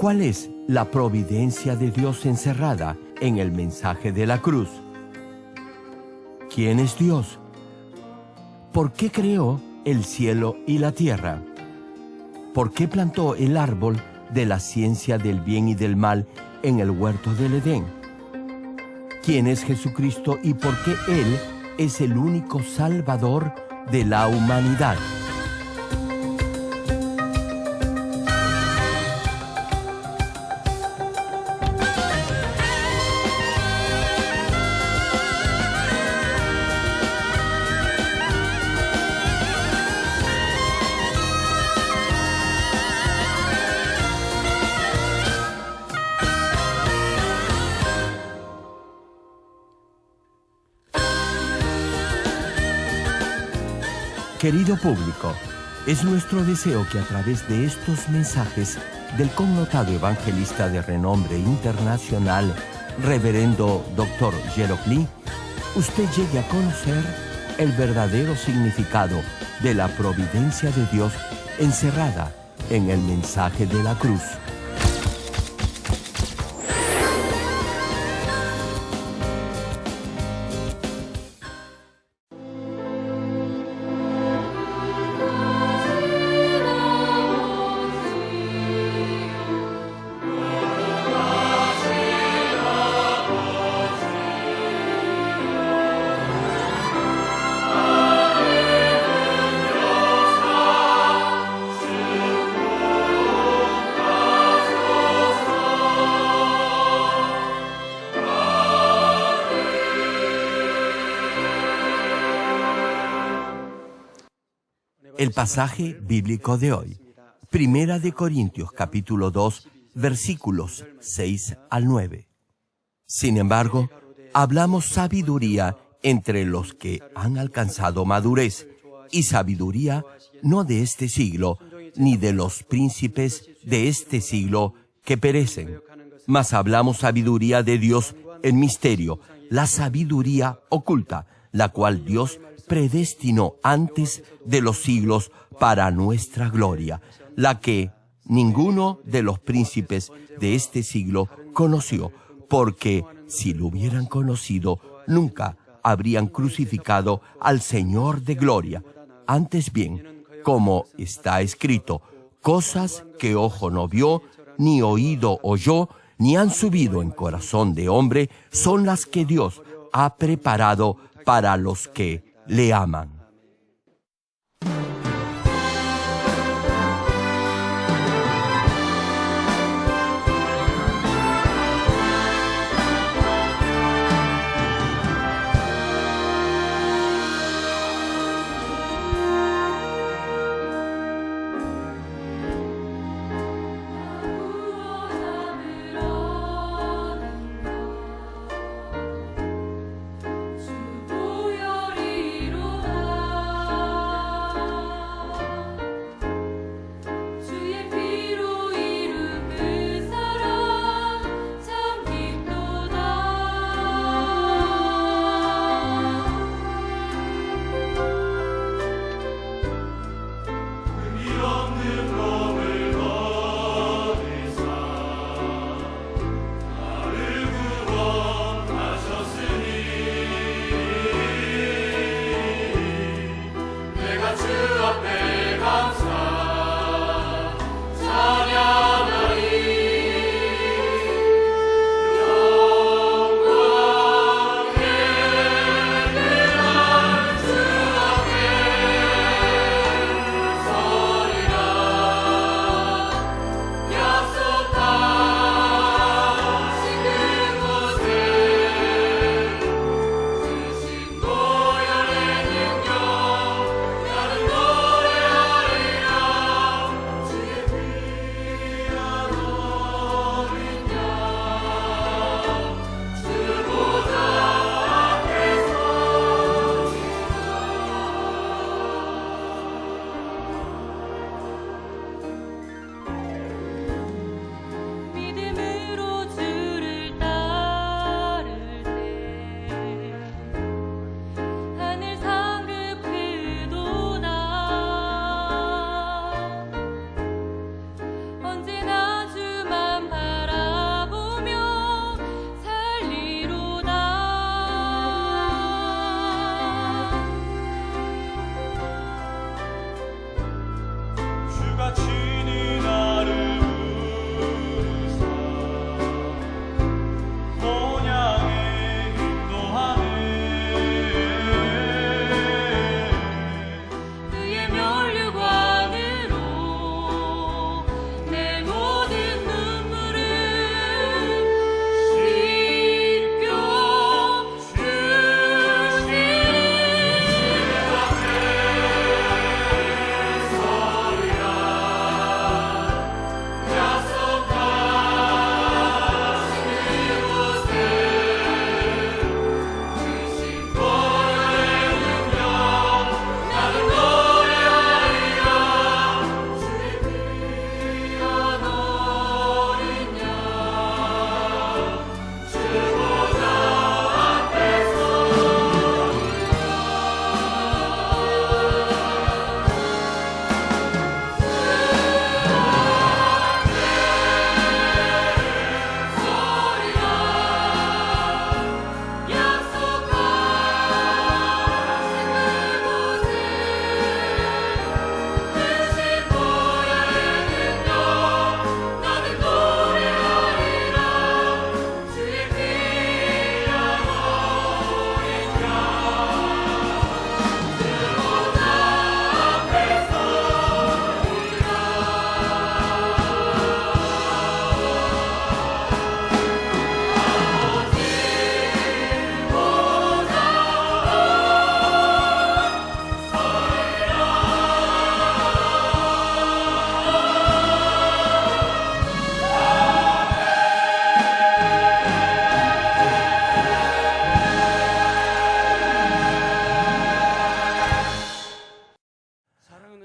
¿Cuál es la providencia de Dios encerrada en el mensaje de la cruz? ¿Quién es Dios? ¿Por qué creó el cielo y la tierra? ¿Por qué plantó el árbol de la ciencia del bien y del mal en el huerto del Edén? ¿Quién es Jesucristo y por qué Él es el único Salvador de la humanidad? Querido público, es nuestro deseo que a través de estos mensajes del connotado evangelista de renombre internacional, Reverendo Dr. Gerald Lee, usted llegue a conocer el verdadero significado de la providencia de Dios encerrada en el mensaje de la cruz. El pasaje bíblico de hoy, Primera de Corintios capítulo 2, versículos 6 al 9. Sin embargo, hablamos sabiduría entre los que han alcanzado madurez, y sabiduría no de este siglo, ni de los príncipes de este siglo que perecen. Mas hablamos sabiduría de Dios en misterio, la sabiduría oculta, la cual Dios predestinó antes de los siglos para nuestra gloria, la que ninguno de los príncipes de este siglo conoció, porque si lo hubieran conocido, nunca habrían crucificado al Señor de gloria. Antes bien, como está escrito, cosas que ojo no vio, ni oído oyó, ni han subido en corazón de hombre, son las que Dios ha preparado para los que le aman. 주보혈 이루다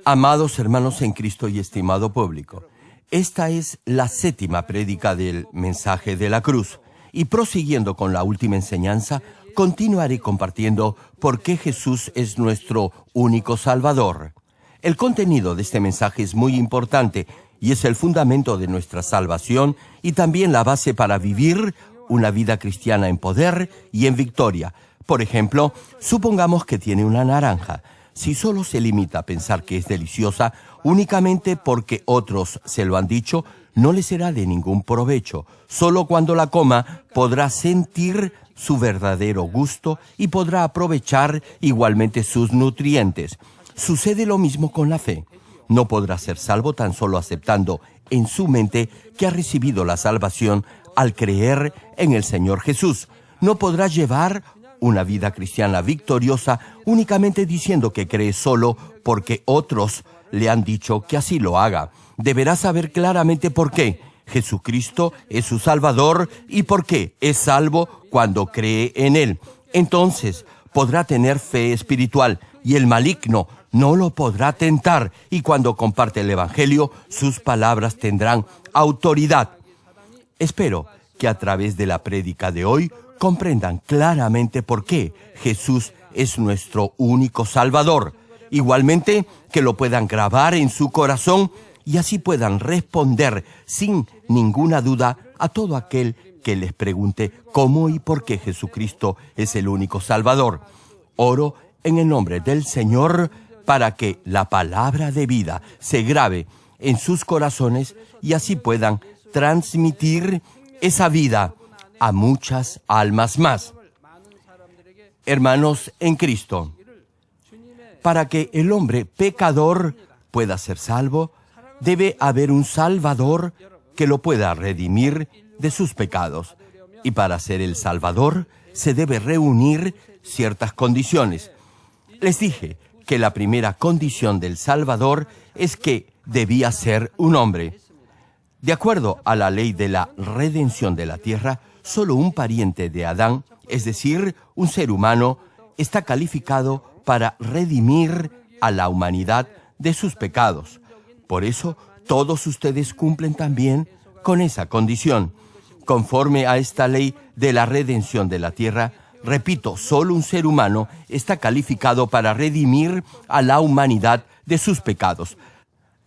Amados hermanos en Cristo y estimado público, esta es la 7ª prédica del mensaje de la cruz, y prosiguiendo con la última enseñanza, continuaré compartiendo por qué Jesús es nuestro único Salvador. El contenido de este mensaje es muy importante y es el fundamento de nuestra salvación y también la base para vivir una vida cristiana en poder y en victoria. Por ejemplo, supongamos que tiene una naranja. Si solo se limita a pensar que es deliciosa únicamente porque otros se lo han dicho, no le será de ningún provecho. Solo cuando la coma podrá sentir su verdadero gusto y podrá aprovechar igualmente sus nutrientes. Sucede lo mismo con la fe. No podrá ser salvo tan solo aceptando en su mente que ha recibido la salvación al creer en el Señor Jesús. No podrá llevar una vida cristiana victoriosa únicamente diciendo que cree solo porque otros le han dicho que así lo haga. Deberá saber claramente por qué Jesucristo es su Salvador y por qué es salvo cuando cree en Él. Entonces podrá tener fe espiritual y el maligno no lo podrá tentar, y cuando comparte el Evangelio, sus palabras tendrán autoridad. Espero que a través de la prédica de hoy comprendan claramente por qué Jesús es nuestro único Salvador. Igualmente, que lo puedan grabar en su corazón y así puedan responder sin ninguna duda a todo aquel que les pregunte cómo y por qué Jesucristo es el único Salvador. Oro en el nombre del Señor para que la palabra de vida se grabe en sus corazones y así puedan transmitir esa vida a muchas almas más. Hermanos en Cristo, para que el hombre pecador pueda ser salvo, debe haber un Salvador que lo pueda redimir de sus pecados. Y para ser el Salvador, se debe reunir ciertas condiciones. Les dije que la primera condición del Salvador es que debía ser un hombre. De acuerdo a la ley de la redención de la tierra, solo un pariente de Adán, es decir, un ser humano, está calificado para redimir a la humanidad de sus pecados. Por eso, todos ustedes cumplen también con esa condición. Conforme a esta ley de la redención de la tierra, repito, solo un ser humano está calificado para redimir a la humanidad de sus pecados.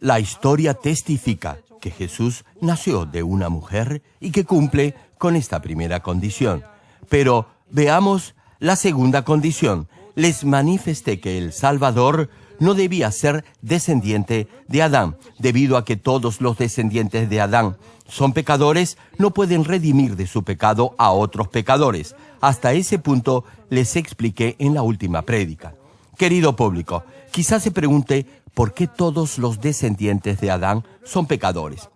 La historia testifica que Jesús nació de una mujer y que cumple con esta primera condición. Pero veamos la segunda condición. Les manifesté que el Salvador no debía ser descendiente de Adán. Debido a que todos los descendientes de Adán son pecadores, no pueden redimir de su pecado a otros pecadores. Hasta ese punto les expliqué en la última prédica. Querido público, quizás se pregunte por qué todos los descendientes de Adán son pecadores.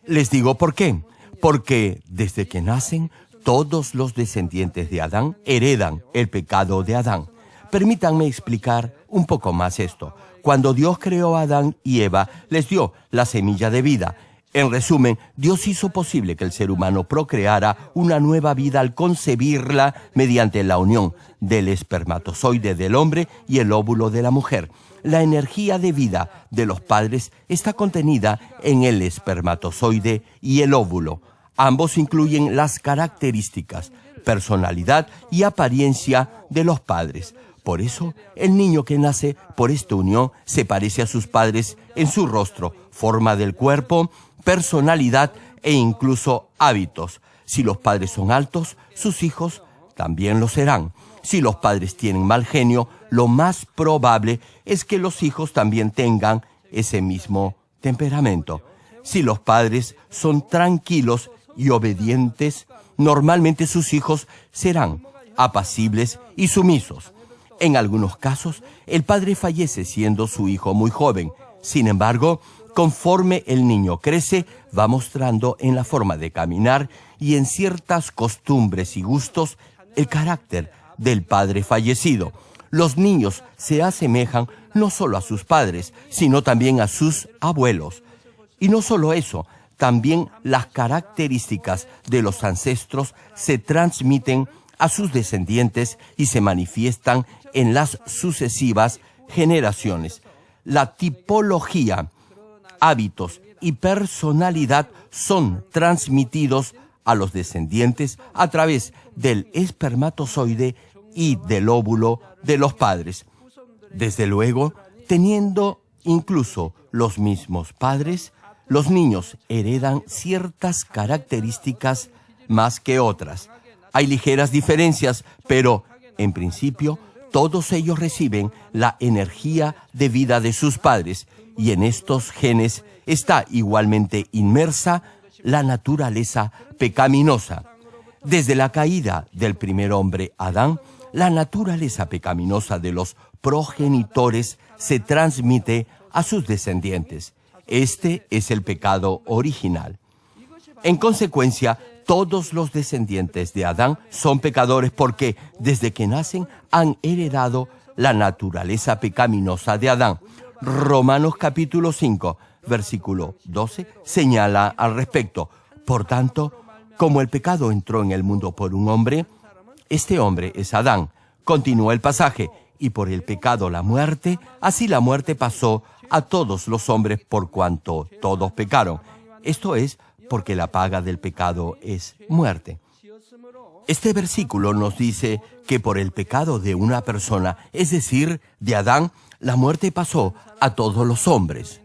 Les digo por qué. Porque desde que nacen, todos los descendientes de Adán heredan el pecado de Adán. Permítanme explicar un poco más esto. Cuando Dios creó a Adán y Eva, les dio la semilla de vida. En resumen, Dios hizo posible que el ser humano procreara una nueva vida al concebirla mediante la unión del espermatozoide del hombre y el óvulo de la mujer. La energía de vida de los padres está contenida en el espermatozoide y el óvulo. Ambos incluyen las características, personalidad y apariencia de los padres. Por eso, el niño que nace por esta unión se parece a sus padres en su rostro, forma del cuerpo, personalidad e incluso hábitos. Si los padres son altos, sus hijos también lo serán. Si los padres tienen mal genio, lo más probable es que los hijos también tengan ese mismo temperamento. Si los padres son tranquilos y obedientes, normalmente sus hijos serán apacibles y sumisos. En algunos casos, el padre fallece siendo su hijo muy joven. Sin embargo, conforme el niño crece, va mostrando en la forma de caminar y en ciertas costumbres y gustos el carácter del padre fallecido. Los niños se asemejan no solo a sus padres, sino también a sus abuelos. Y no solo eso, también las características de los ancestros se transmiten a sus descendientes y se manifiestan en las sucesivas generaciones. la tipología, hábitos y personalidad son transmitidos a los descendientes a través del espermatozoide y del óvulo de los padres. Desde luego, teniendo incluso los mismos padres, los niños heredan ciertas características más que otras. Hay ligeras diferencias, pero en principio todos ellos reciben la energía de vida de sus padres, y en estos genes está igualmente inmersa la naturaleza pecaminosa. Desde la caída del primer hombre, Adán, la naturaleza pecaminosa de los progenitores se transmite a sus descendientes. Este es el pecado original. En consecuencia, todos los descendientes de Adán son pecadores porque desde que nacen han heredado la naturaleza pecaminosa de Adán. Romanos capítulo 5, versículo 12, señala al respecto. Por tanto, como el pecado entró en el mundo por un hombre, este hombre es Adán. Continúa el pasaje. Y por el pecado la muerte, así la muerte pasó a todos los hombres por cuanto todos pecaron. Esto es, porque la paga del pecado es muerte. Este versículo nos dice que por el pecado de una persona, es decir, de Adán, la muerte pasó a todos los hombres.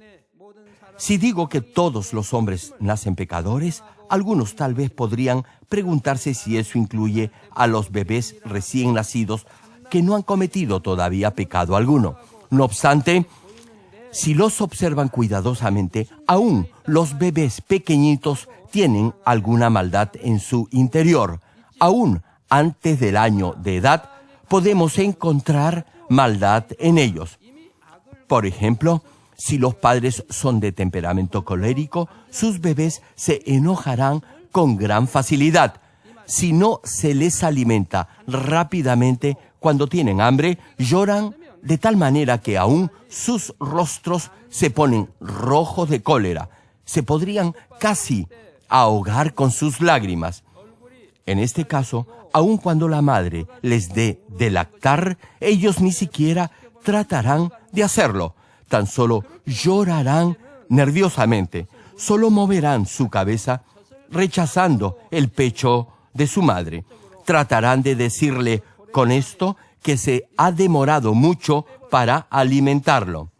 Si digo que todos los hombres nacen pecadores, algunos tal vez podrían preguntarse si eso incluye a los bebés recién nacidos que no han cometido todavía pecado alguno. No obstante, si los observan cuidadosamente, aún los bebés pequeñitos tienen alguna maldad en su interior. Aún antes del año de edad, podemos encontrar maldad en ellos. Por ejemplo, si los padres son de temperamento colérico, sus bebés se enojarán con gran facilidad. Si no se les alimenta rápidamente cuando tienen hambre, lloran de tal manera que aún sus rostros se ponen rojos de cólera. Se podrían casi ahogar con sus lágrimas. En este caso, aun cuando la madre les dé de lactar, ellos ni siquiera tratarán de hacerlo. Tan solo llorarán nerviosamente. Solo moverán su cabeza rechazando el pecho de su madre. Tratarán de decirle con esto que se ha demorado mucho para alimentarlo.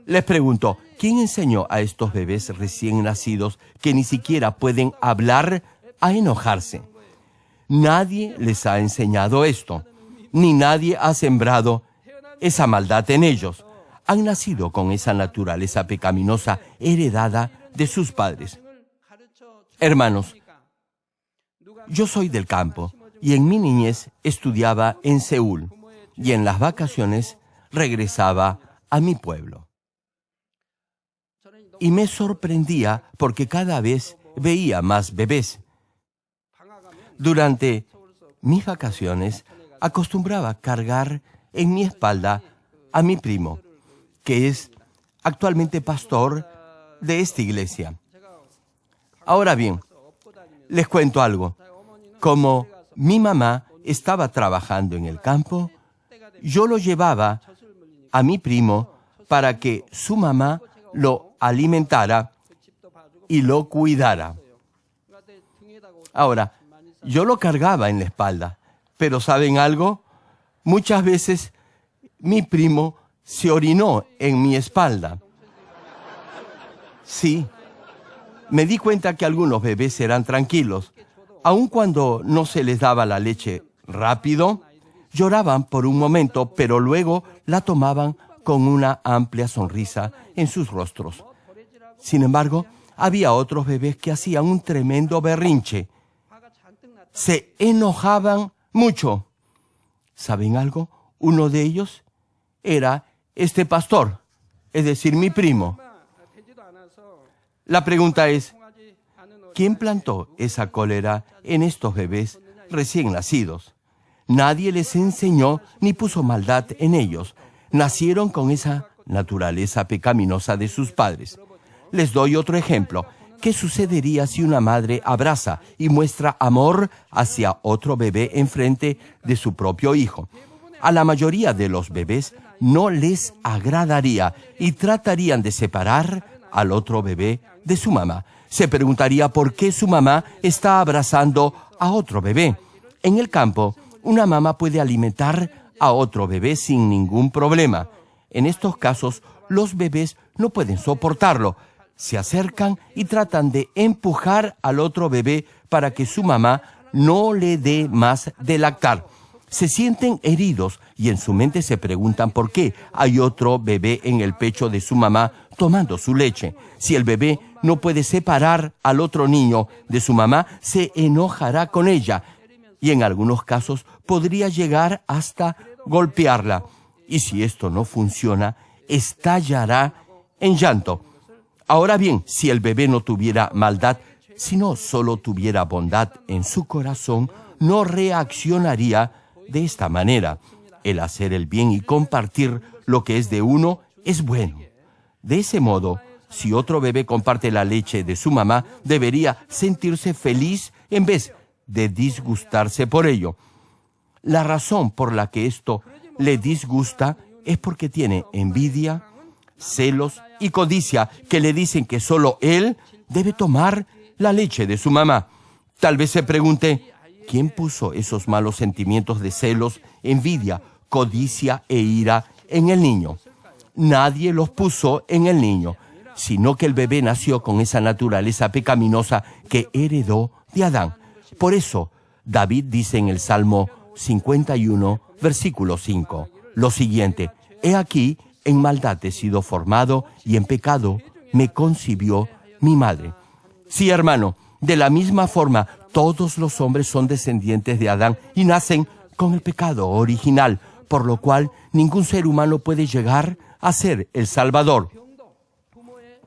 Les pregunto, ¿quién enseñó a estos bebés recién nacidos que ni siquiera pueden hablar a enojarse? Nadie les ha enseñado esto, ni nadie ha sembrado esa maldad en ellos. Han nacido con esa naturaleza pecaminosa heredada de sus padres. Hermanos, yo soy del campo y en mi niñez estudiaba en Seúl y en las vacaciones regresaba a mi pueblo. Y me sorprendía porque cada vez veía más bebés. Durante mis vacaciones acostumbraba cargar en mi espalda a mi primo, que es actualmente pastor de esta iglesia. Ahora bien, les cuento algo. Como mi mamá estaba trabajando en el campo, yo lo llevaba a mi primo para que su mamá lo alimentara y lo cuidara. Ahora, yo lo cargaba en la espalda, pero ¿saben algo? Muchas veces mi primo se orinó en mi espalda. Sí, me di cuenta que algunos bebés eran tranquilos. Aun cuando no se les daba la leche rápido, lloraban por un momento, pero luego la tomaban con una amplia sonrisa en sus rostros. Sin embargo, había otros bebés que hacían un tremendo berrinche. Se enojaban mucho. ¿Saben algo? Uno de ellos era este pastor, es decir, mi primo. La pregunta es, ¿quién plantó esa cólera en estos bebés recién nacidos? Nadie les enseñó ni puso maldad en ellos. Nacieron con esa naturaleza pecaminosa de sus padres. Les doy otro ejemplo. ¿Qué sucedería si una madre abraza y muestra amor hacia otro bebé enfrente de su propio hijo? A la mayoría de los bebés no les agradaría y tratarían de separar al otro bebé de su mamá. Se preguntaría por qué su mamá está abrazando a otro bebé. En el campo, una mamá puede alimentar a otro bebé sin ningún problema. En estos casos, los bebés no pueden soportarlo. Se acercan y tratan de empujar al otro bebé para que su mamá no le dé más de lactar. Se sienten heridos y en su mente se preguntan por qué hay otro bebé en el pecho de su mamá tomando su leche. Si el bebé no puede separar al otro niño de su mamá, se enojará con ella y en algunos casos podría llegar hasta golpearla. Y si esto no funciona, estallará en llanto. Ahora bien, si el bebé no tuviera maldad, sino solo tuviera bondad en su corazón, no reaccionaría de esta manera. El hacer el bien y compartir lo que es de uno es bueno. De ese modo, si otro bebé comparte la leche de su mamá, debería sentirse feliz en vez de disgustarse por ello. La razón por la que esto le disgusta es porque tiene envidia, celos y codicia que le dicen que solo él debe tomar la leche de su mamá. Tal vez se pregunte, ¿quién puso esos malos sentimientos de celos, envidia, codicia e ira en el niño? Nadie los puso en el niño, sino que el bebé nació con esa naturaleza pecaminosa que heredó de Adán. Por eso, David dice en el Salmo 51, versículo 5, lo siguiente: He aquí, en maldad he sido formado, y en pecado me concibió mi madre. Sí, hermano, de la misma forma, todos los hombres son descendientes de Adán y nacen con el pecado original, por lo cual ningún ser humano puede llegar a ser el Salvador.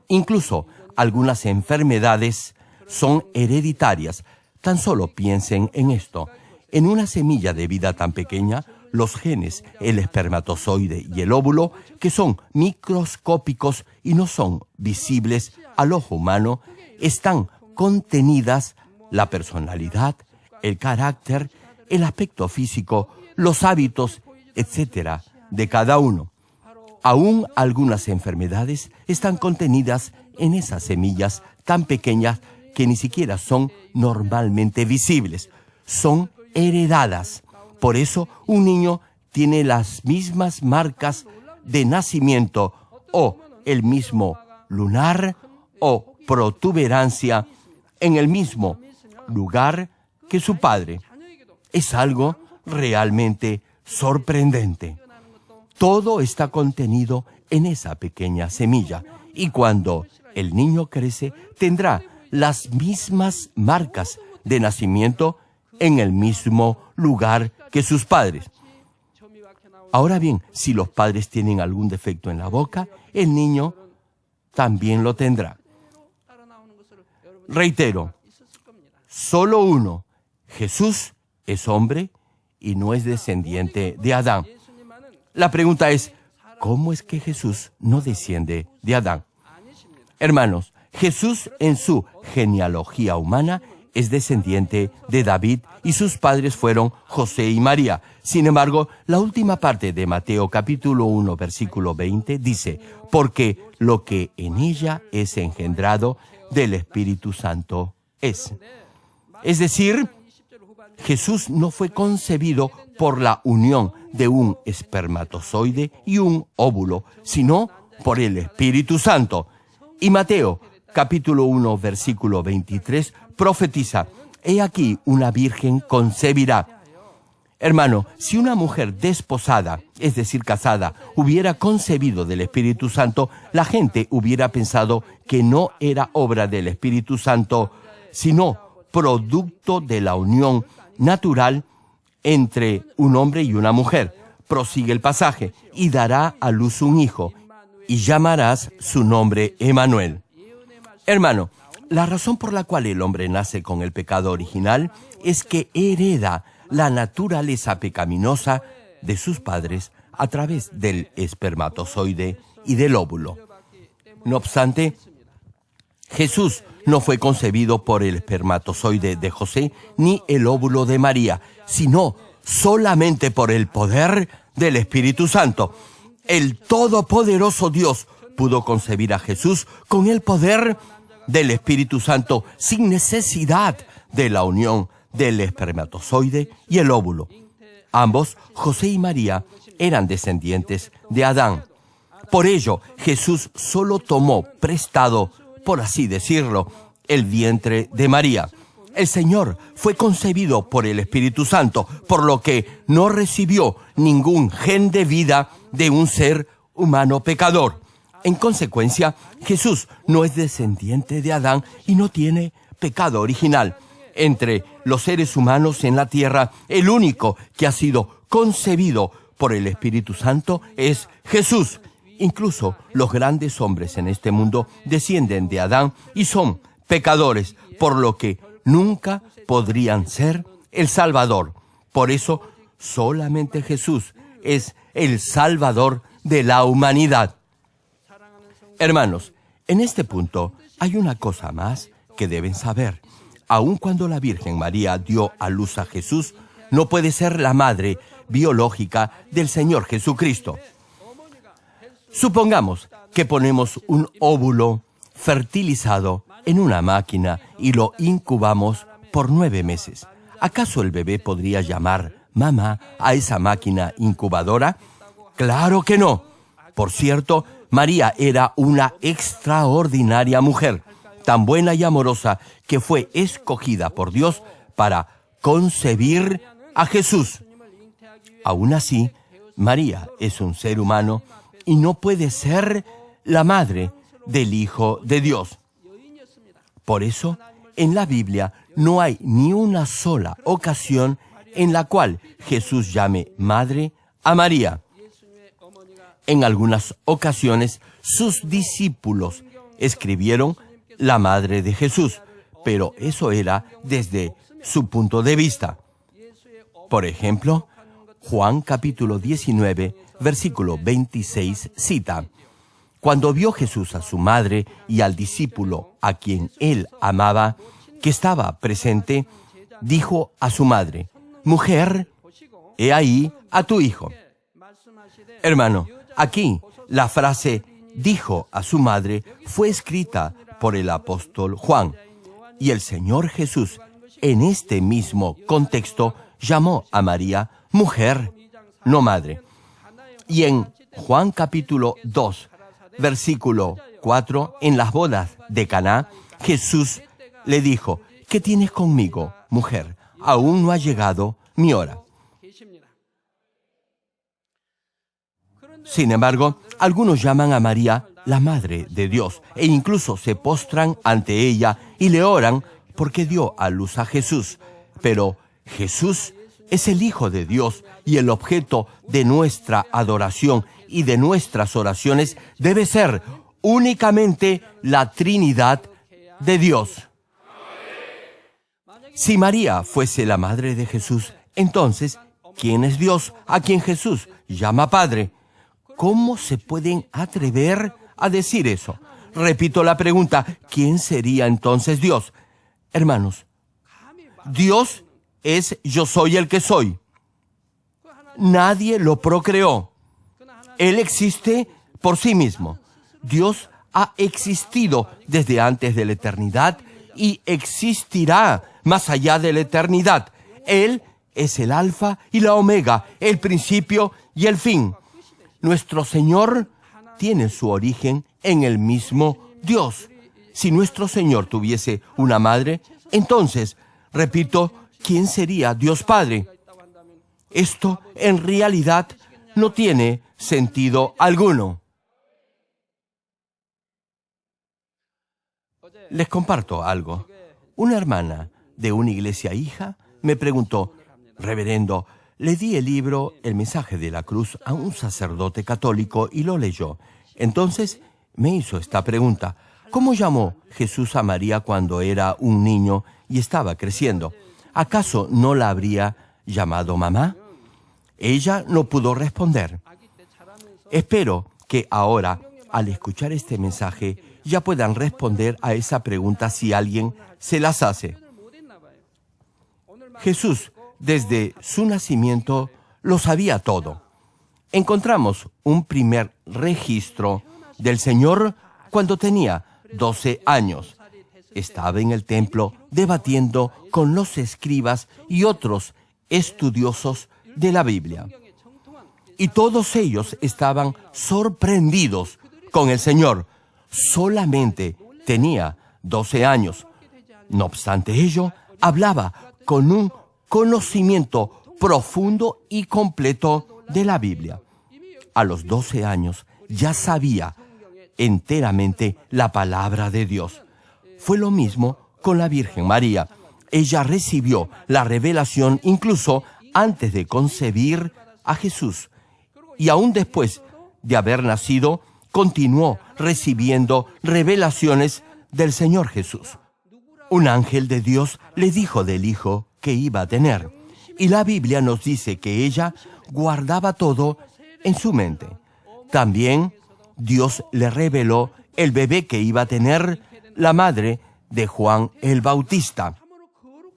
Incluso algunas enfermedades son hereditarias. Tan solo piensen en esto. En una semilla de vida tan pequeña, los genes, el espermatozoide y el óvulo, que son microscópicos y no son visibles al ojo humano, están contenidas la personalidad, el carácter, el aspecto físico, los hábitos, etc. de cada uno. Aún algunas enfermedades están contenidas en esas semillas tan pequeñas que ni siquiera son normalmente visibles. Son heredadas. Por eso un niño tiene las mismas marcas de nacimiento o el mismo lunar o protuberancia en el mismo lugar que su padre. Es algo realmente sorprendente. Todo está contenido en esa pequeña semilla y cuando el niño crece tendrá las mismas marcas de nacimiento en el mismo lugar que sus padres. Ahora bien, si los padres tienen algún defecto en la boca, el niño también lo tendrá. Reitero, solo uno, Jesús, es hombre y no es descendiente de Adán. La pregunta es, ¿cómo es que Jesús no desciende de Adán? Hermanos, Jesús en su genealogía humana es descendiente de David y sus padres fueron José y María. Sin embargo, la última parte de Mateo capítulo 1, versículo 20 dice, porque lo que en ella es engendrado del Espíritu Santo es. Es decir, Jesús no fue concebido por la unión de un espermatozoide y un óvulo, sino por el Espíritu Santo. Y Mateo capítulo 1, versículo 23, profetiza, he aquí una virgen concebirá. Hermano, si una mujer desposada, es decir, casada, hubiera concebido del Espíritu Santo, la gente hubiera pensado que no era obra del Espíritu Santo, sino producto de la unión natural entre un hombre y una mujer. Prosigue el pasaje, y dará a luz un hijo, y llamarás su nombre Emmanuel. Hermano, la razón por la cual el hombre nace con el pecado original es que hereda la naturaleza pecaminosa de sus padres a través del espermatozoide y del óvulo. No obstante, Jesús no fue concebido por el espermatozoide de José ni el óvulo de María, sino solamente por el poder del Espíritu Santo. El todopoderoso Dios pudo concebir a Jesús con el poder del Espíritu Santo sin necesidad de la unión del espermatozoide y el óvulo. Ambos, José y María, eran descendientes de Adán. Por ello, Jesús solo tomó prestado, por así decirlo, el vientre de María. El Señor fue concebido por el Espíritu Santo, por lo que no recibió ningún gen de vida de un ser humano pecador. En consecuencia, Jesús no es descendiente de Adán y no tiene pecado original. Entre los seres humanos en la tierra, el único que ha sido concebido por el Espíritu Santo es Jesús. Incluso los grandes hombres en este mundo descienden de Adán y son pecadores, por lo que nunca podrían ser el Salvador. Por eso, solamente Jesús es el Salvador de la humanidad. Hermanos, en este punto hay una cosa más que deben saber. Aun cuando la Virgen María dio a luz a Jesús, no puede ser la madre biológica del Señor Jesucristo. Supongamos que ponemos un óvulo fertilizado en una máquina y lo incubamos por 9 meses. ¿Acaso el bebé podría llamar mamá a esa máquina incubadora? ¡Claro que no! Por cierto, María era una extraordinaria mujer, tan buena y amorosa que fue escogida por Dios para concebir a Jesús. Aún así, María es un ser humano y no puede ser la madre del Hijo de Dios. Por eso, en la Biblia no hay ni una sola ocasión en la cual Jesús llame madre a María. En algunas ocasiones, sus discípulos escribieron la madre de Jesús, pero eso era desde su punto de vista. Por ejemplo, Juan capítulo 19, versículo 26 cita: Cuando vio Jesús a su madre y al discípulo a quien él amaba, que estaba presente, dijo a su madre: Mujer, he ahí a tu hijo. Hermano, aquí la frase dijo a su madre fue escrita por el apóstol Juan, y el Señor Jesús, en este mismo contexto, llamó a María mujer, no madre. Y en Juan capítulo 2, versículo 4, en las bodas de Caná, Jesús le dijo: ¿Qué tienes conmigo, mujer? Aún no ha llegado mi hora. Sin embargo, algunos llaman a María la Madre de Dios e incluso se postran ante ella y le oran porque dio a luz a Jesús. Pero Jesús es el Hijo de Dios y el objeto de nuestra adoración y de nuestras oraciones debe ser únicamente la Trinidad de Dios. Si María fuese la madre de Jesús, entonces, ¿quién es Dios a quien Jesús llama Padre? ¿Cómo se pueden atrever a decir eso? Repito la pregunta: ¿quién sería entonces Dios? Hermanos, Dios es yo soy el que soy. Nadie lo procreó. Él existe por sí mismo. Dios ha existido desde antes de la eternidad y existirá más allá de la eternidad. Él es el Alfa y la Omega, el principio y el fin. Nuestro Señor tiene su origen en el mismo Dios. Si nuestro Señor tuviese una madre, entonces, repito, ¿quién sería Dios Padre? Esto en realidad no tiene sentido alguno. Les comparto algo. Una hermana de una iglesia hija me preguntó: Reverendo, le di el libro El mensaje de la cruz a un sacerdote católico y lo leyó. Entonces me hizo esta pregunta: ¿cómo llamó Jesús a María cuando era un niño y estaba creciendo? ¿Acaso no la habría llamado mamá? Ella no pudo responder. Espero que ahora, al escuchar este mensaje, ya puedan responder a esa pregunta si alguien se las hace. Jesús, desde su nacimiento, lo sabía todo. encontramos un primer registro del Señor cuando tenía 12 años. Estaba en el templo debatiendo con los escribas y otros estudiosos de la Biblia. Y todos ellos estaban sorprendidos con el Señor. Solamente tenía 12 años. No obstante ello, hablaba con un conocimiento profundo y completo de la Biblia. A los 12 años ya sabía enteramente la palabra de Dios. Fue lo mismo con la Virgen María. Ella recibió la revelación incluso antes de concebir a Jesús. Y aún después de haber nacido, continuó recibiendo revelaciones del Señor Jesús. Un ángel de Dios le dijo del hijo que iba a tener. Y la Biblia nos dice que ella guardaba todo en su mente. También Dios le reveló el bebé que iba a tener la madre de Juan el Bautista.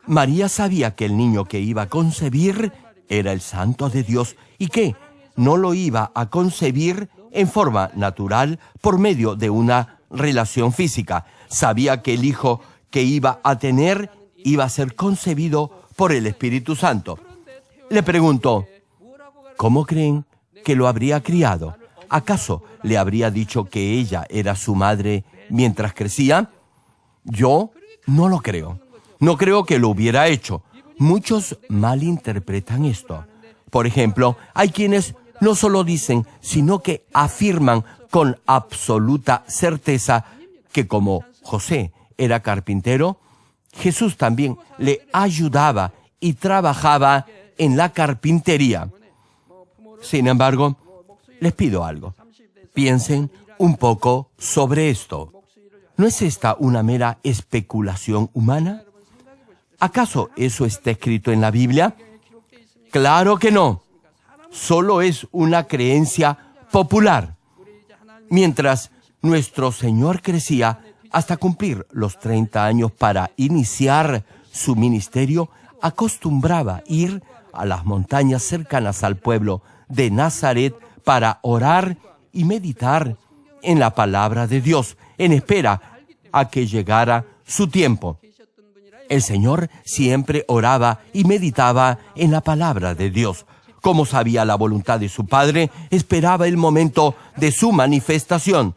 María sabía que el niño que iba a concebir era el Santo de Dios y que no lo iba a concebir en forma natural por medio de una relación física. Sabía que el hijo que iba a tener iba a ser concebido por el Espíritu Santo. Le preguntó, ¿cómo creen que lo habría criado? ¿Acaso le habría dicho que ella era su madre mientras crecía? Yo no lo creo. No creo que lo hubiera hecho. Muchos malinterpretan esto. Por ejemplo, hay quienes no solo dicen, sino que afirman con absoluta certeza que como José era carpintero, Jesús también le ayudaba y trabajaba en la carpintería. Sin embargo, les pido algo. Piensen un poco sobre esto. ¿No es esta una mera especulación humana? ¿Acaso eso está escrito en la Biblia? Claro que no. Solo es una creencia popular. Mientras nuestro Señor crecía hasta cumplir los 30 años para iniciar su ministerio, acostumbraba ir a las montañas cercanas al pueblo de Nazaret para orar y meditar en la palabra de Dios, en espera a que llegara su tiempo. El Señor siempre oraba y meditaba en la palabra de Dios. Como sabía la voluntad de su Padre, esperaba el momento de su manifestación.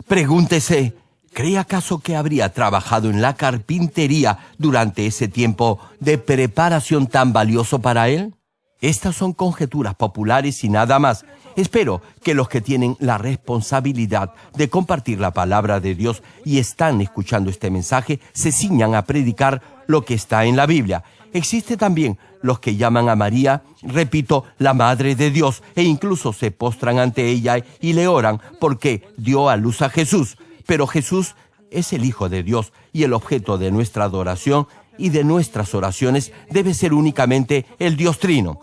Pregúntese, ¿cree acaso que habría trabajado en la carpintería durante ese tiempo de preparación tan valioso para él? Estas son conjeturas populares y nada más. Espero que los que tienen la responsabilidad de compartir la palabra de Dios y están escuchando este mensaje se ciñan a predicar lo que está en la Biblia. Existe también los que llaman a María, repito, la Madre de Dios, e incluso se postran ante ella y le oran porque dio a luz a Jesús. Pero Jesús es el Hijo de Dios y el objeto de nuestra adoración y de nuestras oraciones debe ser únicamente el Dios Trino.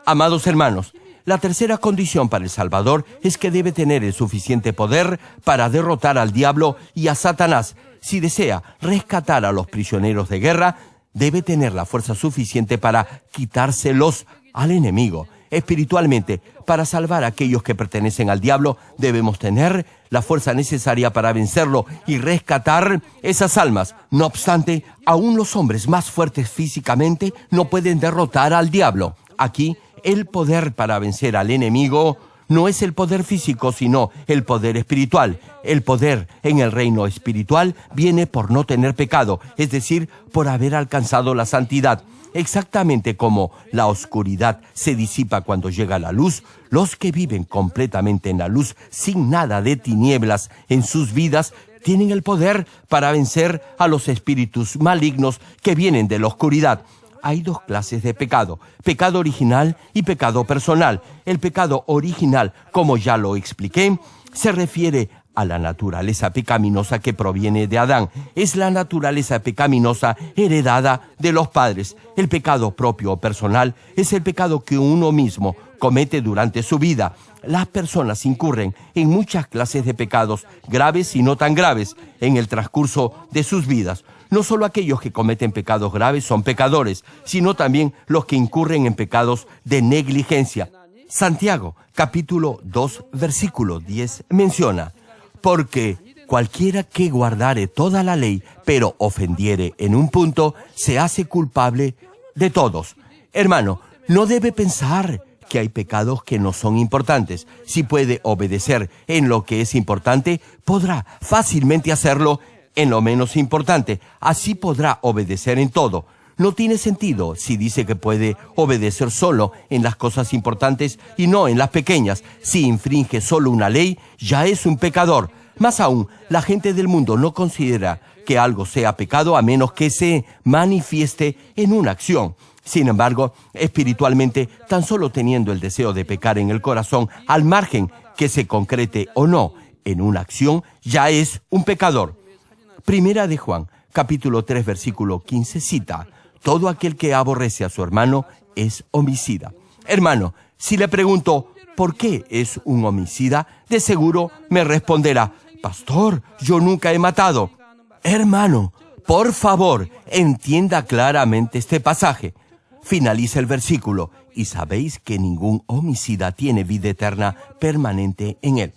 Amados hermanos, la tercera condición para el Salvador es que debe tener el suficiente poder para derrotar al diablo y a Satanás. Si desea rescatar a los prisioneros de guerra, debe tener la fuerza suficiente para quitárselos al enemigo. Espiritualmente, para salvar a aquellos que pertenecen al diablo, debemos tener la fuerza necesaria para vencerlo y rescatar esas almas. No obstante, aún los hombres más fuertes físicamente no pueden derrotar al diablo. Aquí, el poder para vencer al enemigo no es el poder físico, sino el poder espiritual. El poder en el reino espiritual viene por no tener pecado, es decir, por haber alcanzado la santidad. Exactamente como la oscuridad se disipa cuando llega la luz, los que viven completamente en la luz, sin nada de tinieblas en sus vidas, tienen el poder para vencer a los espíritus malignos que vienen de la oscuridad. Hay dos clases de pecado, pecado original y pecado personal. El pecado original, como ya lo expliqué, se refiere a la naturaleza pecaminosa que proviene de Adán. Es la naturaleza pecaminosa heredada de los padres. El pecado propio o personal es el pecado que uno mismo comete durante su vida. Las personas incurren en muchas clases de pecados, graves y no tan graves, en el transcurso de sus vidas. No solo aquellos que cometen pecados graves son pecadores, sino también los que incurren en pecados de negligencia. Santiago, capítulo 2, versículo 10, menciona: porque cualquiera que guardare toda la ley, pero ofendiere en un punto, se hace culpable de todos. Hermano, no debe pensar que hay pecados que no son importantes. Si puede obedecer en lo que es importante, podrá fácilmente hacerlo en lo menos importante. Así podrá obedecer en todo. No tiene sentido si dice que puede obedecer solo en las cosas importantes y no en las pequeñas. Si infringe solo una ley, ya es un pecador. Más aún, la gente del mundo no considera que algo sea pecado a menos que se manifieste en una acción. Sin embargo, espiritualmente, tan solo teniendo el deseo de pecar en el corazón, al margen que se concrete o no en una acción, ya es un pecador. Primera de Juan, capítulo 3, versículo 15, cita: todo aquel que aborrece a su hermano es homicida. Hermano, si le pregunto ¿por qué es un homicida?, de seguro me responderá: pastor, yo nunca he matado. Hermano, por favor, entienda claramente este pasaje. Finaliza el versículo: y sabéis que ningún homicida tiene vida eterna permanente en él.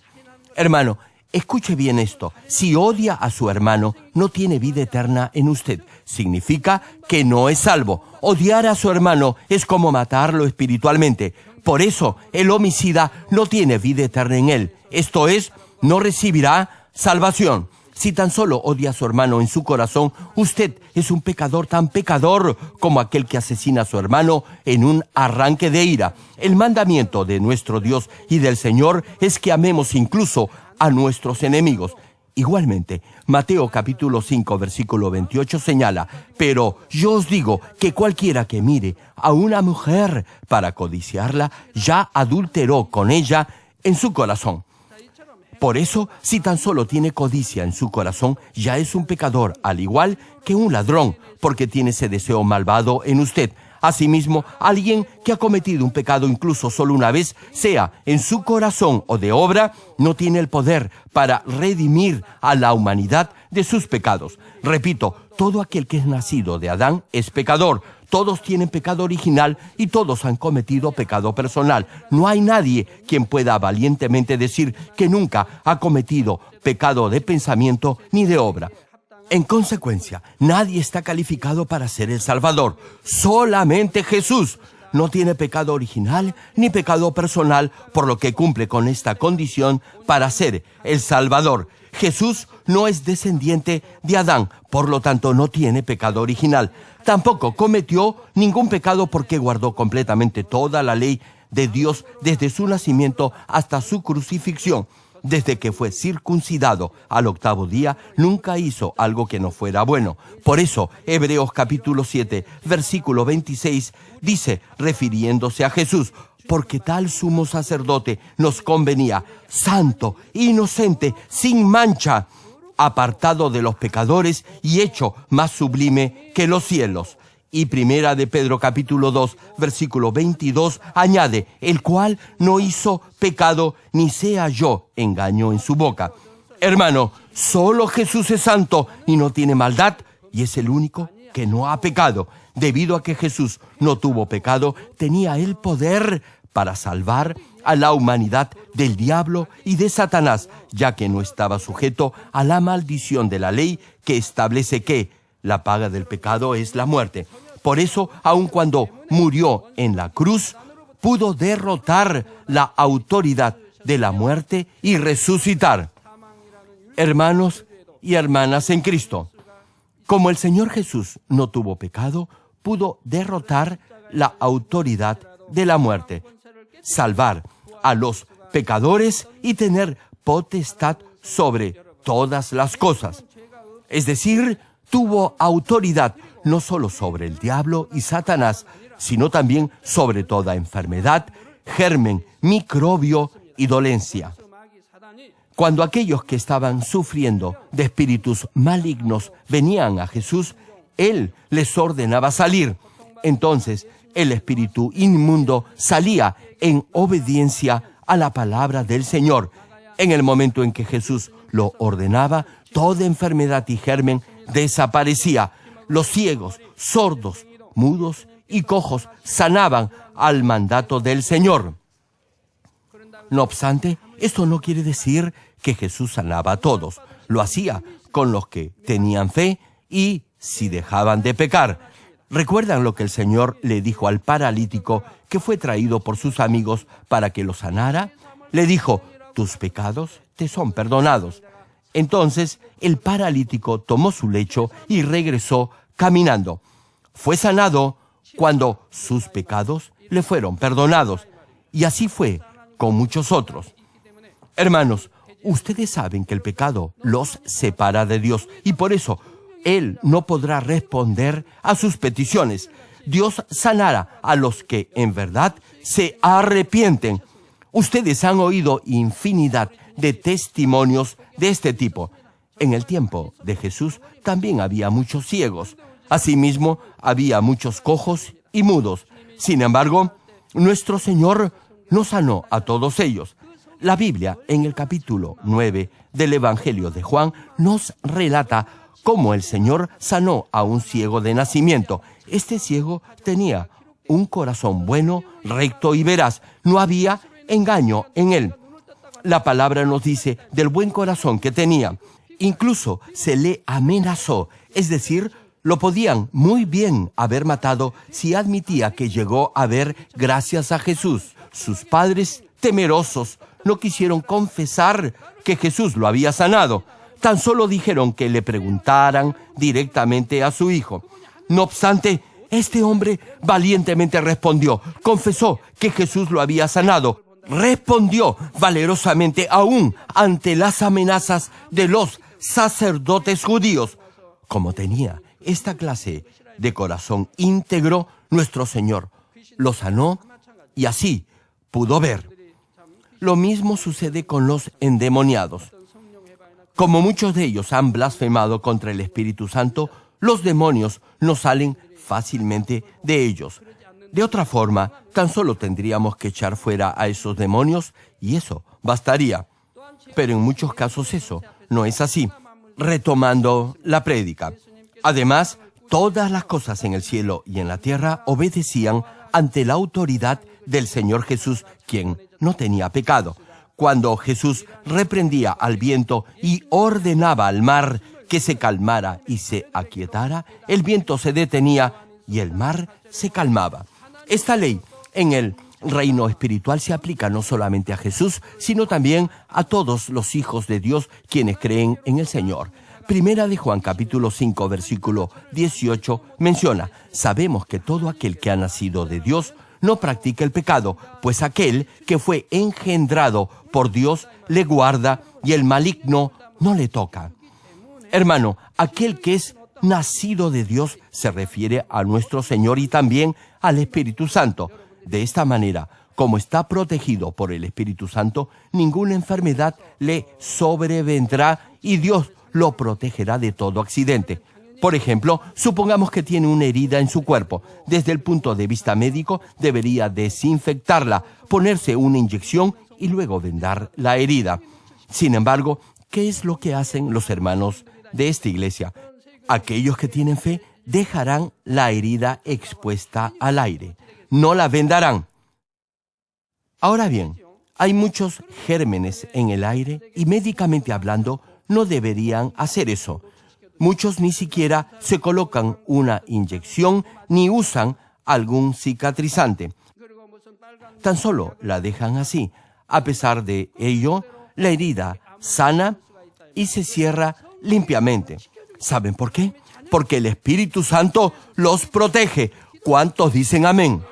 Hermano, escuche bien esto. Si odia a su hermano, no tiene vida eterna en usted. Significa que no es salvo. Odiar a su hermano es como matarlo espiritualmente. Por eso, el homicida no tiene vida eterna en él. Esto es, no recibirá salvación. Si tan solo odia a su hermano en su corazón, usted es un pecador tan pecador como aquel que asesina a su hermano en un arranque de ira. El mandamiento de nuestro Dios y del Señor es que amemos incluso a nuestros enemigos. Igualmente, Mateo capítulo 5, versículo 28 señala: pero yo os digo que cualquiera que mire a una mujer para codiciarla, ya adulteró con ella en su corazón. Por eso, si tan solo tiene codicia en su corazón, ya es un pecador, al igual que un ladrón, porque tiene ese deseo malvado en usted. Asimismo, alguien que ha cometido un pecado incluso solo una vez, sea en su corazón o de obra, no tiene el poder para redimir a la humanidad de sus pecados. Repito, todo aquel que es nacido de Adán es pecador. Todos tienen pecado original y todos han cometido pecado personal. No hay nadie quien pueda valientemente decir que nunca ha cometido pecado de pensamiento ni de obra. En consecuencia, nadie está calificado para ser el Salvador. Solamente Jesús no tiene pecado original ni pecado personal, por lo que cumple con esta condición para ser el Salvador. Jesús no es descendiente de Adán, por lo tanto no tiene pecado original. Tampoco cometió ningún pecado porque guardó completamente toda la ley de Dios desde su nacimiento hasta su crucifixión. Desde que fue circuncidado al 8º día, nunca hizo algo que no fuera bueno. Por eso, Hebreos capítulo 7, versículo 26, dice, refiriéndose a Jesús: porque tal sumo sacerdote nos convenía, santo, inocente, sin mancha, apartado de los pecadores y hecho más sublime que los cielos. Y Primera de Pedro capítulo 2, versículo 22, añade: el cual no hizo pecado, ni se halló engaño en su boca. Hermano, solo Jesús es santo y no tiene maldad, y es el único que no ha pecado. Debido a que Jesús no tuvo pecado, tenía el poder para salvar a la humanidad del diablo y de Satanás, ya que no estaba sujeto a la maldición de la ley que establece que la paga del pecado es la muerte. Por eso, aun cuando murió en la cruz, pudo derrotar la autoridad de la muerte y resucitar. Hermanos y hermanas en Cristo, como el Señor Jesús no tuvo pecado, pudo derrotar la autoridad de la muerte, salvar a los pecadores y tener potestad sobre todas las cosas. Es decir, tuvo autoridad no solo sobre el diablo y Satanás, sino también sobre toda enfermedad, germen, microbio y dolencia. Cuando aquellos que estaban sufriendo de espíritus malignos venían a Jesús, Él les ordenaba salir. Entonces, el espíritu inmundo salía en obediencia a la palabra del Señor. En el momento en que Jesús lo ordenaba, toda enfermedad y germen desaparecía. Los ciegos, sordos, mudos y cojos sanaban al mandato del Señor. No obstante, esto no quiere decir que Jesús sanaba a todos. Lo hacía con los que tenían fe y si dejaban de pecar. ¿Recuerdan lo que el Señor le dijo al paralítico que fue traído por sus amigos para que lo sanara? Le dijo: tus pecados te son perdonados. Entonces el paralítico tomó su lecho y regresó caminando. Fue sanado cuando sus pecados le fueron perdonados. Y así fue con muchos otros. Hermanos, ustedes saben que el pecado los separa de Dios y por eso Él no podrá responder a sus peticiones. Dios sanará a los que en verdad se arrepienten. Ustedes han oído infinidad de testimonios de este tipo. En el tiempo de Jesús también había muchos ciegos. Asimismo, había muchos cojos y mudos. Sin embargo, nuestro Señor no sanó a todos ellos. La Biblia, en el capítulo 9 del Evangelio de Juan, nos relata cómo el Señor sanó a un ciego de nacimiento. Este ciego tenía un corazón bueno, recto y veraz. No había engaño en él. La palabra nos dice del buen corazón que tenía. Incluso se le amenazó, es decir, lo podían muy bien haber matado si admitía que llegó a ver gracias a Jesús. Sus padres, temerosos, no quisieron confesar que Jesús lo había sanado. Tan solo dijeron que le preguntaran directamente a su hijo. No obstante, este hombre valientemente respondió, confesó que Jesús lo había sanado. Respondió valerosamente aún ante las amenazas de los sacerdotes judíos. Como tenía esta clase de corazón íntegro, nuestro Señor lo sanó y así pudo ver. Lo mismo sucede con los endemoniados. Como muchos de ellos han blasfemado contra el Espíritu Santo, los demonios no salen fácilmente de ellos. De otra forma, tan solo tendríamos que echar fuera a esos demonios y eso bastaría. Pero en muchos casos eso no es así. Retomando la prédica. Además, todas las cosas en el cielo y en la tierra obedecían ante la autoridad del Señor Jesús, quien no tenía pecado. Cuando Jesús reprendía al viento y ordenaba al mar que se calmara y se aquietara, el viento se detenía y el mar se calmaba. Esta ley en el reino espiritual se aplica no solamente a Jesús, sino también a todos los hijos de Dios quienes creen en el Señor. Primera de Juan, capítulo 5, versículo 18, menciona: sabemos que todo aquel que ha nacido de Dios no practica el pecado, pues aquel que fue engendrado por Dios le guarda y el maligno no le toca. Hermano, aquel que es nacido de Dios se refiere a nuestro Señor y también al Espíritu Santo. De esta manera, como está protegido por el Espíritu Santo, ninguna enfermedad le sobrevendrá y Dios lo protegerá de todo accidente. Por ejemplo, supongamos que tiene una herida en su cuerpo. Desde el punto de vista médico, debería desinfectarla, ponerse una inyección y luego vendar la herida. Sin embargo, ¿qué es lo que hacen los hermanos de esta iglesia? Aquellos que tienen fe dejarán la herida expuesta al aire. No la vendarán. Ahora bien, hay muchos gérmenes en el aire y médicamente hablando no deberían hacer eso. Muchos ni siquiera se colocan una inyección ni usan algún cicatrizante. Tan solo la dejan así. A pesar de ello, la herida sana y se cierra limpiamente. ¿Saben por qué? Porque el Espíritu Santo los protege. ¿Cuántos dicen amén?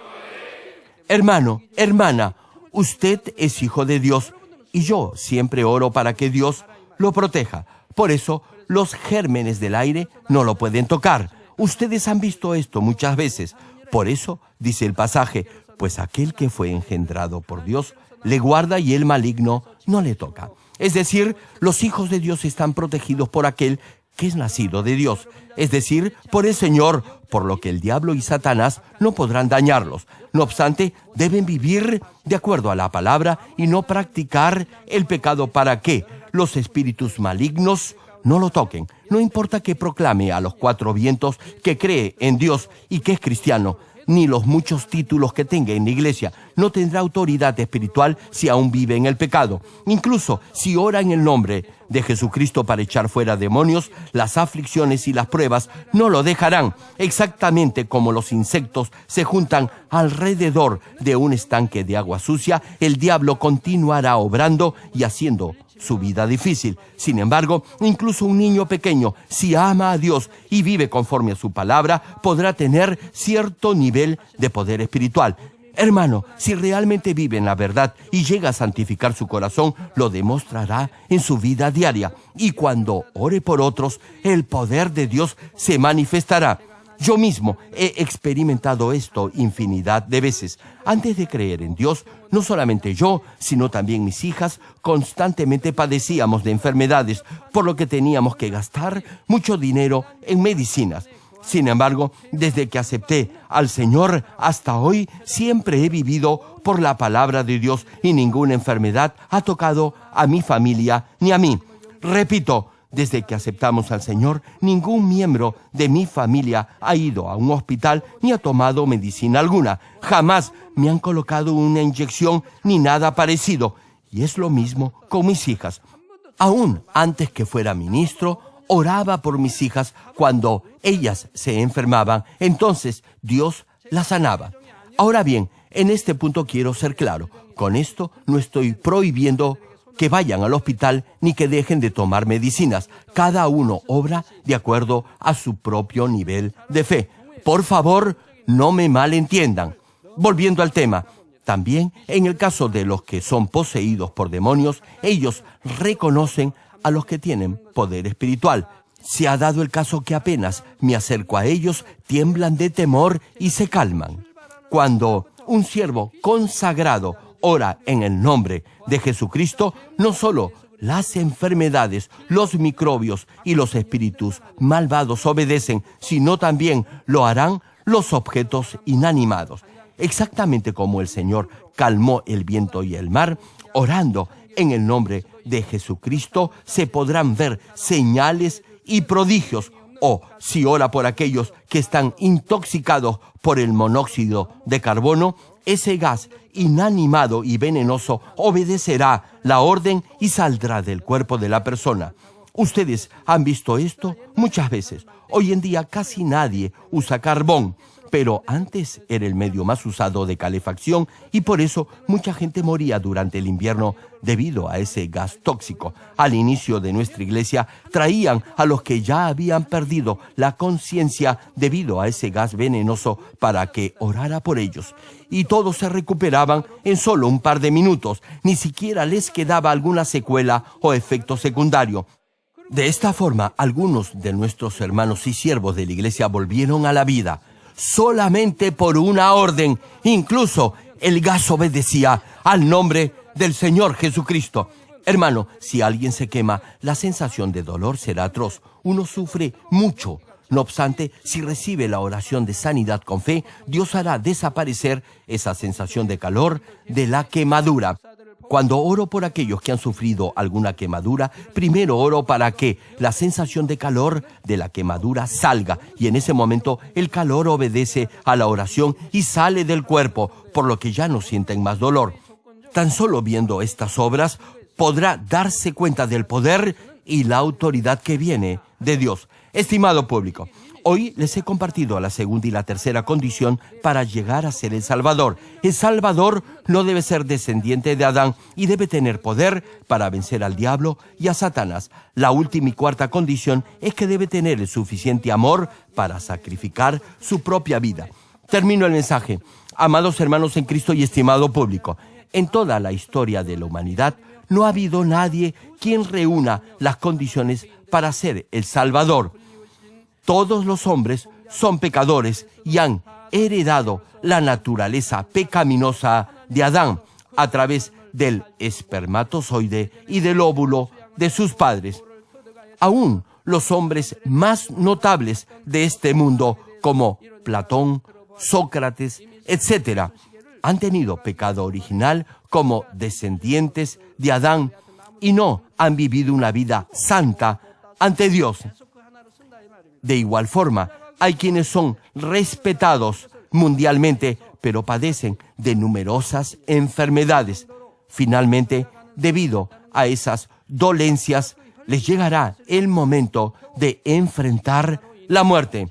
Hermano, hermana, usted es hijo de Dios y yo siempre oro para que Dios lo proteja. Por eso, los gérmenes del aire no lo pueden tocar. Ustedes han visto esto muchas veces. Por eso, dice el pasaje, pues aquel que fue engendrado por Dios le guarda y el maligno no le toca. Es decir, los hijos de Dios están protegidos por aquel que es nacido de Dios, es decir, por el Señor, por lo que el diablo y Satanás no podrán dañarlos. No obstante, deben vivir de acuerdo a la palabra y no practicar el pecado para que los espíritus malignos no lo toquen. No importa que proclame a los cuatro vientos que cree en Dios y que es cristiano. ni los muchos títulos que tenga en la iglesia. No tendrá autoridad espiritual si aún vive en el pecado. Incluso si ora en el nombre de Jesucristo para echar fuera demonios, las aflicciones y las pruebas no lo dejarán. Exactamente como los insectos se juntan alrededor de un estanque de agua sucia, el diablo continuará obrando y haciendo su vida difícil. Sin embargo, incluso un niño pequeño, si ama a Dios y vive conforme a su palabra, podrá tener cierto nivel de poder espiritual. Hermano, si realmente vive en la verdad y llega a santificar su corazón, lo demostrará en su vida diaria. Y cuando ore por otros, el poder de Dios se manifestará. Yo mismo he experimentado esto infinidad de veces. Antes de creer en Dios, no solamente yo, sino también mis hijas, constantemente padecíamos de enfermedades, por lo que teníamos que gastar mucho dinero en medicinas. Sin embargo, desde que acepté al Señor hasta hoy, siempre he vivido por la palabra de Dios y ninguna enfermedad ha tocado a mi familia ni a mí. Repito, desde que aceptamos al Señor, ningún miembro de mi familia ha ido a un hospital ni ha tomado medicina alguna. Jamás me han colocado una inyección ni nada parecido. Y es lo mismo con mis hijas. Aún antes que fuera ministro, oraba por mis hijas cuando ellas se enfermaban. Entonces Dios las sanaba. Ahora bien, en este punto quiero ser claro. Con esto no estoy prohibiendo que vayan al hospital ni que dejen de tomar medicinas. Cada uno obra de acuerdo a su propio nivel de fe. Por favor, no me malentiendan. Volviendo al tema, también en el caso de los que son poseídos por demonios, ellos reconocen a los que tienen poder espiritual. Se ha dado el caso que apenas me acerco a ellos, tiemblan de temor y se calman. Cuando un siervo consagrado ora en el nombre de Jesucristo, no solo las enfermedades, los microbios y los espíritus malvados obedecen, sino también lo harán los objetos inanimados. Exactamente como el Señor calmó el viento y el mar, orando en el nombre de Jesucristo se podrán ver señales y prodigios. O si ora por aquellos que están intoxicados por el monóxido de carbono, ese gas inanimado y venenoso obedecerá la orden y saldrá del cuerpo de la persona. Ustedes han visto esto muchas veces. Hoy en día casi nadie usa carbón, pero antes era el medio más usado de calefacción y por eso mucha gente moría durante el invierno debido a ese gas tóxico. Al inicio de nuestra iglesia traían a los que ya habían perdido la conciencia debido a ese gas venenoso para que orara por ellos. Y todos se recuperaban en solo un par de minutos. Ni siquiera les quedaba alguna secuela o efecto secundario. De esta forma, algunos de nuestros hermanos y siervos de la iglesia volvieron a la vida solamente por una orden. Incluso el gas obedecía al nombre del Señor Jesucristo. Hermano, si alguien se quema, la sensación de dolor será atroz. Uno sufre mucho. No obstante, si recibe la oración de sanidad con fe, Dios hará desaparecer esa sensación de calor de la quemadura. Cuando oro por aquellos que han sufrido alguna quemadura, primero oro para que la sensación de calor de la quemadura salga, y en ese momento el calor obedece a la oración y sale del cuerpo, por lo que ya no sienten más dolor. Tan solo viendo estas obras podrá darse cuenta del poder y la autoridad que viene de Dios. Estimado público, hoy les he compartido la segunda y la tercera condición para llegar a ser el Salvador. El Salvador no debe ser descendiente de Adán y debe tener poder para vencer al diablo y a Satanás. La última y cuarta condición es que debe tener el suficiente amor para sacrificar su propia vida. Termino el mensaje. Amados hermanos en Cristo y estimado público, en toda la historia de la humanidad no ha habido nadie quien reúna las condiciones para ser el Salvador. Todos los hombres son pecadores y han heredado la naturaleza pecaminosa de Adán a través del espermatozoide y del óvulo de sus padres. Aún los hombres más notables de este mundo, como Platón, Sócrates, etc., han tenido pecado original como descendientes de Adán y no han vivido una vida santa ante Dios. De igual forma, hay quienes son respetados mundialmente, pero padecen de numerosas enfermedades. Finalmente, debido a esas dolencias, les llegará el momento de enfrentar la muerte.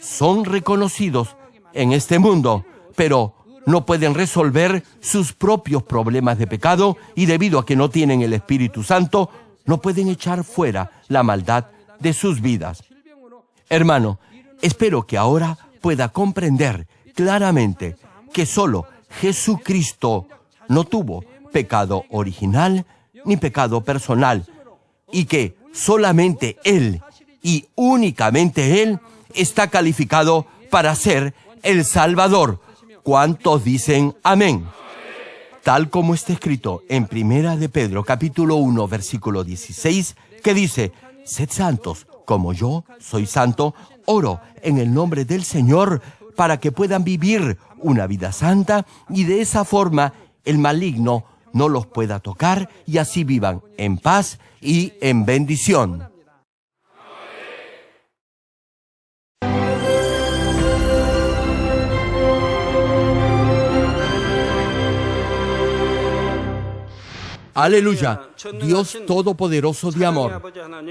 Son reconocidos en este mundo, pero no pueden resolver sus propios problemas de pecado y debido a que no tienen el Espíritu Santo, no pueden echar fuera la maldad de sus vidas. Hermano, espero que ahora pueda comprender claramente que solo Jesucristo no tuvo pecado original ni pecado personal y que solamente Él y únicamente Él está calificado para ser el Salvador. ¿Cuántos dicen amén? Tal como está escrito en Primera de Pedro, capítulo 1, versículo 16, que dice: sed santos, como yo soy santo. Oro en el nombre del Señor para que puedan vivir una vida santa y de esa forma el maligno no los pueda tocar y así vivan en paz y en bendición. Aleluya, Dios Todopoderoso de amor,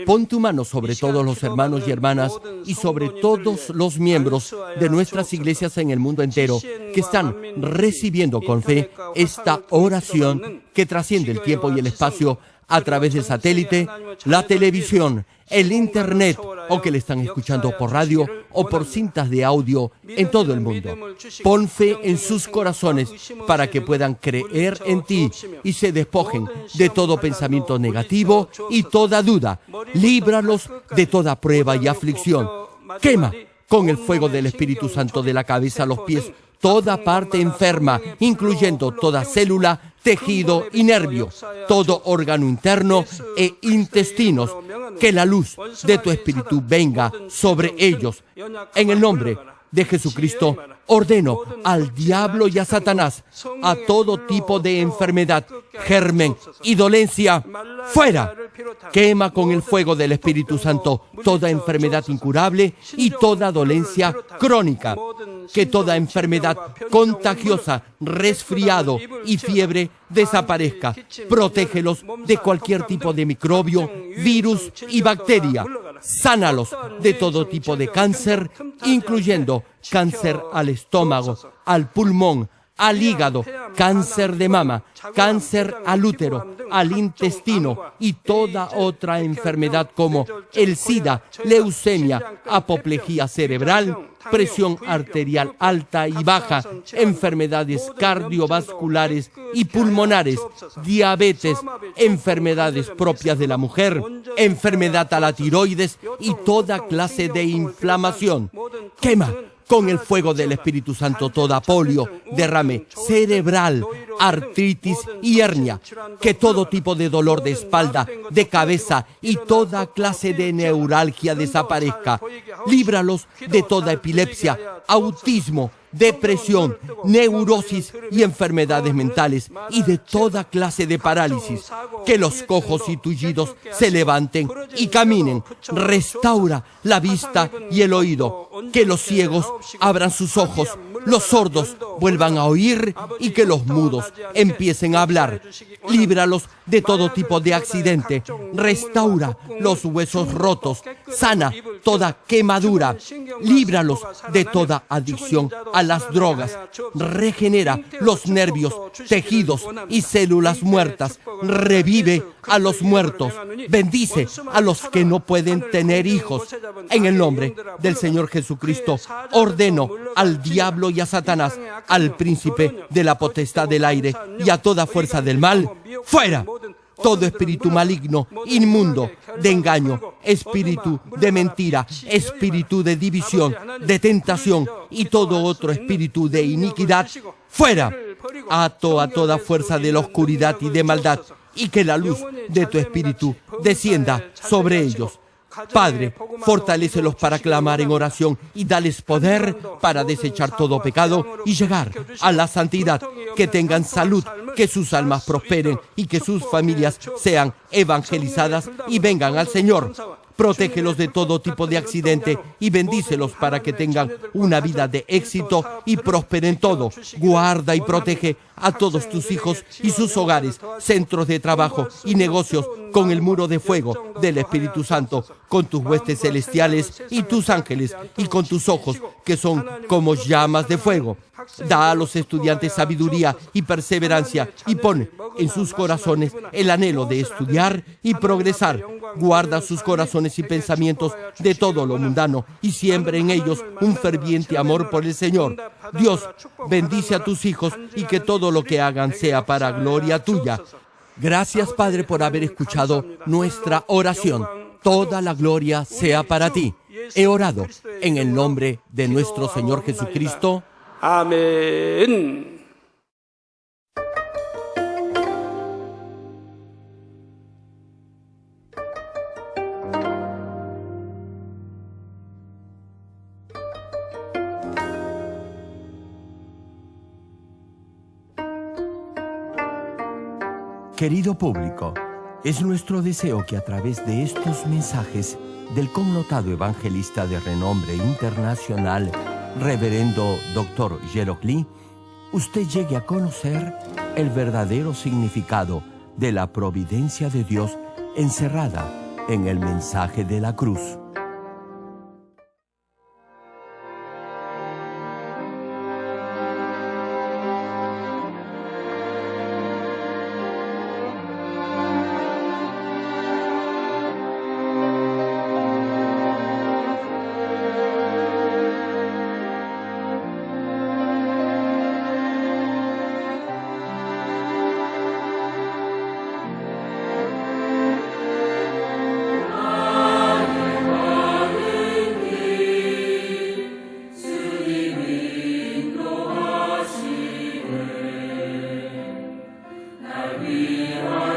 pon tu mano sobre todos los hermanos y hermanas y sobre todos los miembros de nuestras iglesias en el mundo entero que están recibiendo con fe esta oración que trasciende el tiempo y el espacio a través del satélite, la televisión, el internet o que le están escuchando por radio o por cintas de audio en todo el mundo. Pon fe en sus corazones para que puedan creer en ti y se despojen de todo pensamiento negativo y toda duda. Líbralos de toda prueba y aflicción. Quema con el fuego del Espíritu Santo de la cabeza a los pies toda parte enferma, incluyendo toda célula, tejido y nervio, todo órgano interno e intestinos. Que la luz de tu Espíritu venga sobre ellos. En el nombre de Jesucristo, ordeno al diablo y a Satanás, a todo tipo de enfermedad, germen y dolencia, fuera. Quema con el fuego del Espíritu Santo toda enfermedad incurable y toda dolencia crónica. Que toda enfermedad contagiosa, resfriado y fiebre desaparezca. Protégelos de cualquier tipo de microbio, virus y bacteria. Sánalos de todo tipo de cáncer, incluyendo cáncer al estómago, al pulmón, al hígado, cáncer de mama, cáncer al útero, al intestino y toda otra enfermedad como el SIDA, leucemia, apoplejía cerebral, presión arterial alta y baja, enfermedades cardiovasculares y pulmonares, diabetes, enfermedades propias de la mujer, enfermedad a la tiroides y toda clase de inflamación. Quema con el fuego del Espíritu Santo toda polio, derrame cerebral, artritis y hernia. Que todo tipo de dolor de espalda, de cabeza y toda clase de neuralgia desaparezca. Líbralos de toda epilepsia, autismo, depresión, neurosis y enfermedades mentales y de toda clase de parálisis. Que los cojos y tullidos se levanten y caminen. Restaura la vista y el oído. Que los ciegos abran sus ojos, los sordos vuelvan a oír y que los mudos empiecen a hablar. Líbralos de todo tipo de accidente. Restaura los huesos rotos. Sana toda quemadura. Líbralos de toda adicción a las drogas. Regenera los nervios, tejidos y células muertas. Revive a los muertos. Bendice a los que no pueden tener hijos. En el nombre del Señor Jesucristo, ordeno al diablo y a Satanás, al príncipe de la potestad del aire y a toda fuerza del mal, fuera. Todo espíritu maligno, inmundo, de engaño, espíritu de mentira, espíritu de división, de tentación y todo otro espíritu de iniquidad, fuera. Ato a toda fuerza de la oscuridad y de maldad y que la luz de tu espíritu descienda sobre ellos. Padre, fortalécelos para clamar en oración y dales poder para desechar todo pecado y llegar a la santidad. Que tengan salud, que sus almas prosperen y que sus familias sean evangelizadas y vengan al Señor. Protégelos de todo tipo de accidente y bendícelos para que tengan una vida de éxito y prosperen todo. Guarda y protege a todos tus hijos y sus hogares, centros de trabajo y negocios con el muro de fuego del Espíritu Santo, con tus huestes celestiales y tus ángeles y con tus ojos que son como llamas de fuego. Da a los estudiantes sabiduría y perseverancia y pon en sus corazones el anhelo de estudiar y progresar. Guarda sus corazones y pensamientos de todo lo mundano y siembra en ellos un ferviente amor por el Señor. Dios, bendice a tus hijos y que todo lo que hagan sea para gloria tuya. Gracias, Padre, por haber escuchado nuestra oración. Toda la gloria sea para ti. He orado en el nombre de nuestro Señor Jesucristo. Amén. Querido público, es nuestro deseo que a través de estos mensajes del connotado evangelista de renombre internacional, Reverendo Dr. Gerald Lee, usted llegue a conocer el verdadero significado de la providencia de Dios encerrada en el mensaje de la cruz. We are